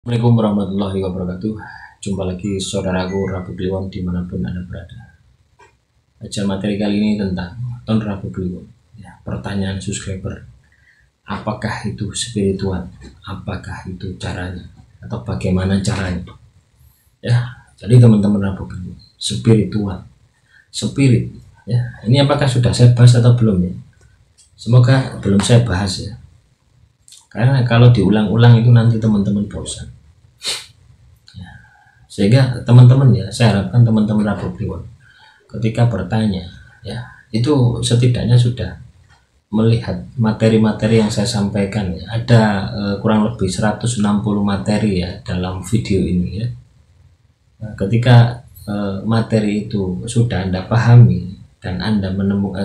Assalamualaikum warahmatullahi wabarakatuh. Jumpa lagi saudaraku Rabu Kliwon dimanapun Anda berada. Ajar materi kali ini tentang Ton Rabu Kliwon. Ya, pertanyaan subscriber, apakah itu spiritual? Apakah itu caranya? Atau bagaimana caranya? Ya, jadi teman-teman Rabu Kliwon, spiritual, spirit. Ya, ini apakah sudah saya bahas atau belum ya? Semoga belum saya bahas ya. Karena kalau diulang-ulang itu nanti teman-teman bosan. Sehingga teman-teman ya, saya harapkan teman-teman Rabu Kliwon ketika bertanya ya, itu setidaknya sudah melihat materi-materi yang saya sampaikan ya. Ada kurang lebih 160 materi ya dalam video ini ya. Nah, ketika materi itu sudah Anda pahami dan Anda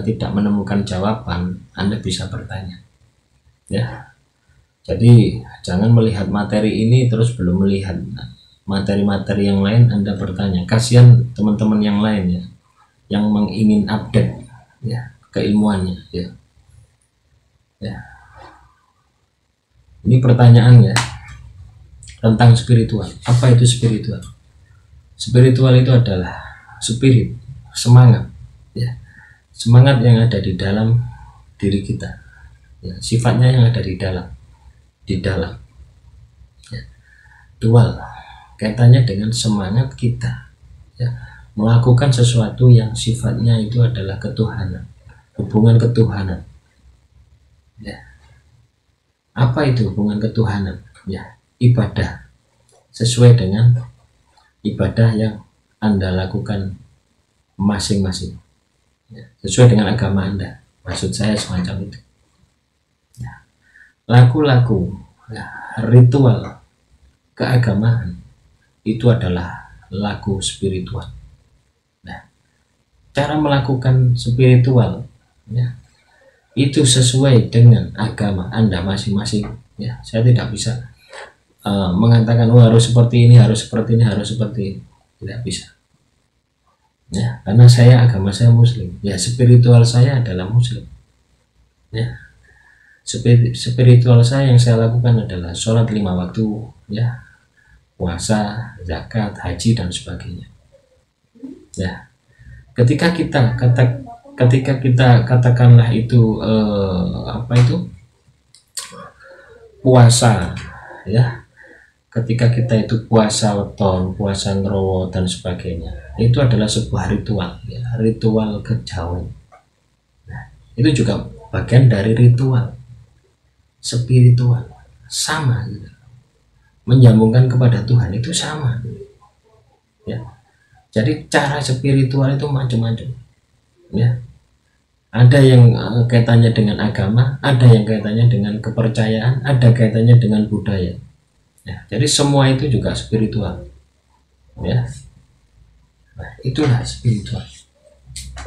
tidak menemukan jawaban, Anda bisa bertanya ya. Jadi jangan melihat materi ini terus belum melihat materi-materi yang lain Anda bertanya. Kasihan teman-teman yang lain ya, yang ingin update ya keilmuannya ya. Ya. Ini pertanyaan ya tentang spiritual. Apa itu spiritual? Spiritual itu adalah spirit, semangat ya. Semangat yang ada di dalam diri kita. Ya, sifatnya yang ada di dalam ya. Dual kaitannya dengan semangat kita ya, melakukan sesuatu yang sifatnya itu adalah ketuhanan, hubungan ketuhanan ya. Apa itu hubungan ketuhanan ya? Ibadah sesuai dengan ibadah yang Anda lakukan masing-masing ya, sesuai dengan agama Anda, maksud saya semacam itu ya. Laku-laku ya, ritual keagamaan itu adalah laku spiritual. Nah, cara melakukan spiritual ya, itu sesuai dengan agama Anda masing-masing ya. Saya tidak bisa mengatakan harus seperti ini, harus seperti ini, harus seperti ini. Tidak bisa ya, karena agama saya muslim ya, spiritual saya adalah muslim ya. Spiritual saya yang saya lakukan adalah sholat 5 waktu ya, puasa, zakat, haji dan sebagainya ya. Ketika kita katakanlah itu puasa ya, ketika kita itu puasa weton, puasa ngerowo dan sebagainya, itu adalah sebuah ritual ya, ritual kejawen. Nah, itu juga bagian dari ritual spiritual, sama gitu. Menyambungkan kepada Tuhan itu sama ya. Jadi cara spiritual itu macam-macam ya. Ada yang kaitannya dengan agama, ada yang kaitannya dengan kepercayaan, ada kaitannya dengan budaya ya. Jadi semua itu juga spiritual ya. Nah, itulah spiritual.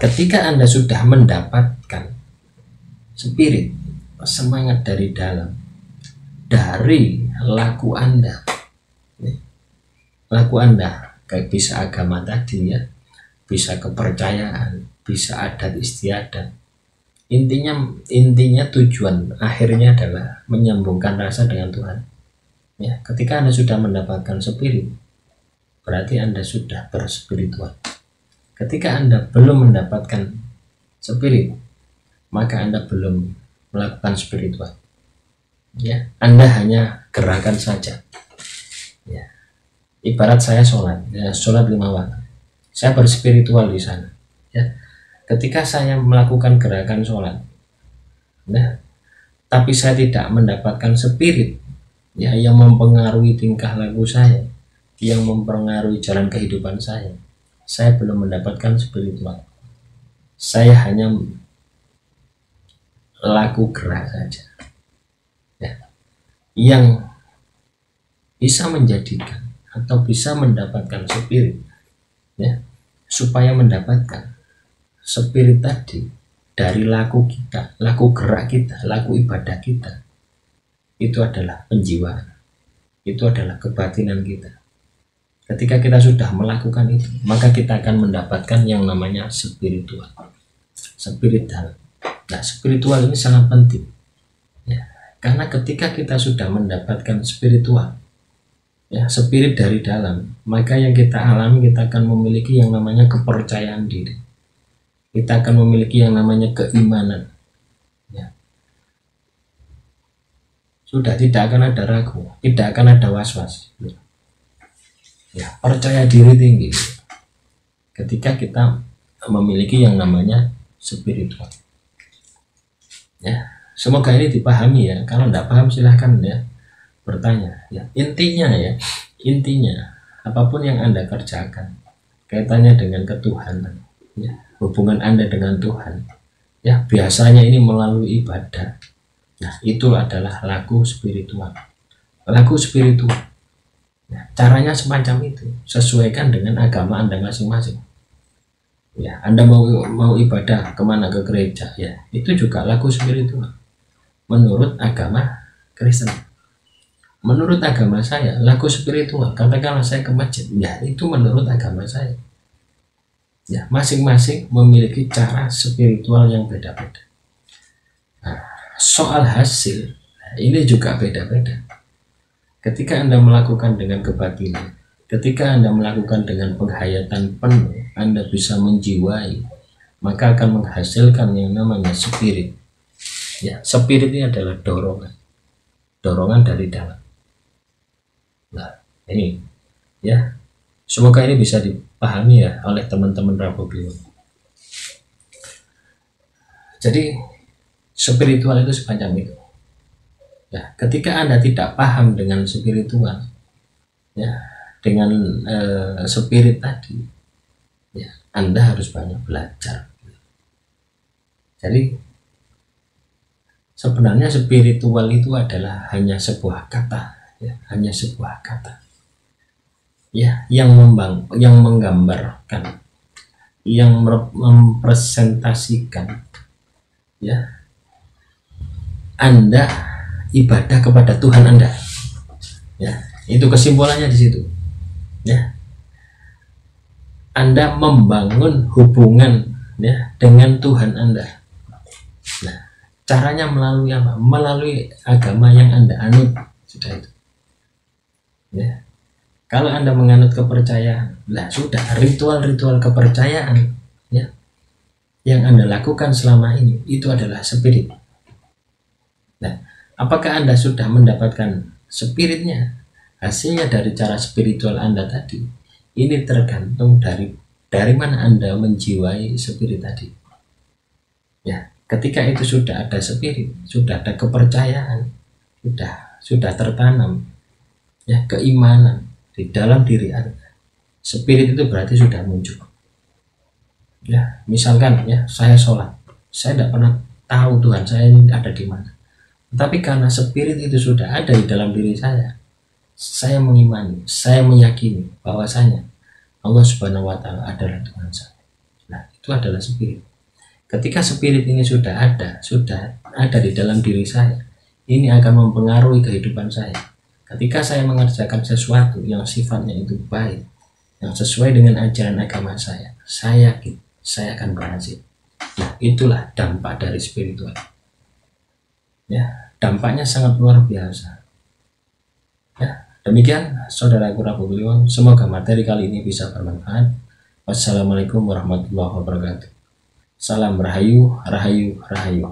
Ketika Anda sudah mendapatkan spirit, semangat dari dalam, dari laku Anda kayak bisa agama tadi ya, bisa kepercayaan, bisa adat istiadat. Intinya tujuan akhirnya adalah menyambungkan rasa dengan Tuhan ya. Ketika Anda sudah mendapatkan spirit, berarti Anda sudah berspiritual. Ketika Anda belum mendapatkan spirit, maka Anda belum melakukan spiritual ya. Anda hanya gerakan saja ya. Ibarat saya sholat ya, sholat 5 waktu, saya berspiritual di sana ya. Ketika saya melakukan gerakan sholat nah, tapi saya tidak mendapatkan spirit ya, yang mempengaruhi tingkah laku saya, yang mempengaruhi jalan kehidupan saya belum mendapatkan spiritual. Saya hanya laku gerak saja ya, yang bisa menjadikan atau bisa mendapatkan spirit ya. Supaya mendapatkan spirit tadi dari laku kita, laku gerak kita, laku ibadah kita, itu adalah penjiwaan, itu adalah kebatinan kita. Ketika kita sudah melakukan itu, maka kita akan mendapatkan yang namanya spiritual, spirit dalam. Nah, spiritual ini sangat penting ya, karena ketika kita sudah mendapatkan spiritual, ya, spirit dari dalam, maka yang kita alami, kita akan memiliki yang namanya kepercayaan diri, kita akan memiliki yang namanya keimanan, ya. Sudah tidak akan ada ragu, tidak akan ada was-was, ya, percaya diri tinggi ketika kita memiliki yang namanya spiritual, ya. Semoga ini dipahami ya. Kalau tidak paham silahkan ya bertanya ya. Intinya apapun yang Anda kerjakan kaitannya dengan ketuhanan, ya, hubungan Anda dengan Tuhan, ya, biasanya ini melalui ibadah. Nah, itu adalah laku spiritual. Ya, caranya semacam itu, sesuaikan dengan agama Anda masing-masing. Ya, Anda mau ibadah kemana, ke gereja, ya, itu juga laku spiritual menurut agama Kristen. Menurut agama saya, laku spiritual, katakanlah saya ke masjid, ya, itu menurut agama saya. Ya, masing-masing memiliki cara spiritual yang beda-beda. Nah, soal hasil, ini juga beda-beda. Ketika Anda melakukan dengan kebatinan, ketika Anda melakukan dengan penghayatan penuh, Anda bisa menjiwai, maka akan menghasilkan yang namanya spirit. Ya, spirit ini adalah dorongan dari dalam. Nah, ini ya, semoga ini bisa dipahami ya oleh teman-teman Rabu Kliwon. Jadi spiritual itu semacam itu. Ya, ketika Anda tidak paham dengan spiritual, ya, dengan spirit tadi, ya, Anda harus banyak belajar. Jadi sebenarnya spiritual itu adalah hanya sebuah kata, ya, hanya sebuah kata, ya, yang menggambarkan, yang mempresentasikan, ya, Anda ibadah kepada Tuhan Anda, ya, itu kesimpulannya di situ, ya. Anda membangun hubungan, ya, dengan Tuhan Anda. Nah, caranya melalui apa? Melalui agama yang Anda anut, sudah itu. Ya. Kalau Anda menganut kepercayaan, lah sudah, ritual-ritual kepercayaan, ya, yang Anda lakukan selama ini itu adalah spirit. Nah, apakah Anda sudah mendapatkan spiritnya? Hasilnya dari cara spiritual Anda tadi, ini tergantung dari mana Anda menjiwai spirit tadi. Ya. Ketika itu sudah ada spirit, sudah ada kepercayaan, sudah tertanam, ya, keimanan di dalam diri Anda, spirit itu berarti sudah muncul. Ya, misalkan ya, saya sholat, saya tidak pernah tahu Tuhan saya ini ada di mana, tapi karena spirit itu sudah ada di dalam diri saya mengimani, saya meyakini bahwasanya Allah Subhanahu wa Ta'ala adalah Tuhan saya. Nah, itu adalah spirit. Ketika spirit ini sudah ada di dalam diri saya, ini akan mempengaruhi kehidupan saya. Ketika saya mengerjakan sesuatu yang sifatnya itu baik, yang sesuai dengan ajaran agama saya yakin saya akan berhasil. Nah, itulah dampak dari spiritual. Ya, dampaknya sangat luar biasa. Ya, demikian saudaraku Rabu Kliwon, semoga materi kali ini bisa bermanfaat. Wassalamualaikum warahmatullahi wabarakatuh. Salam rahayu, rahayu, rahayu.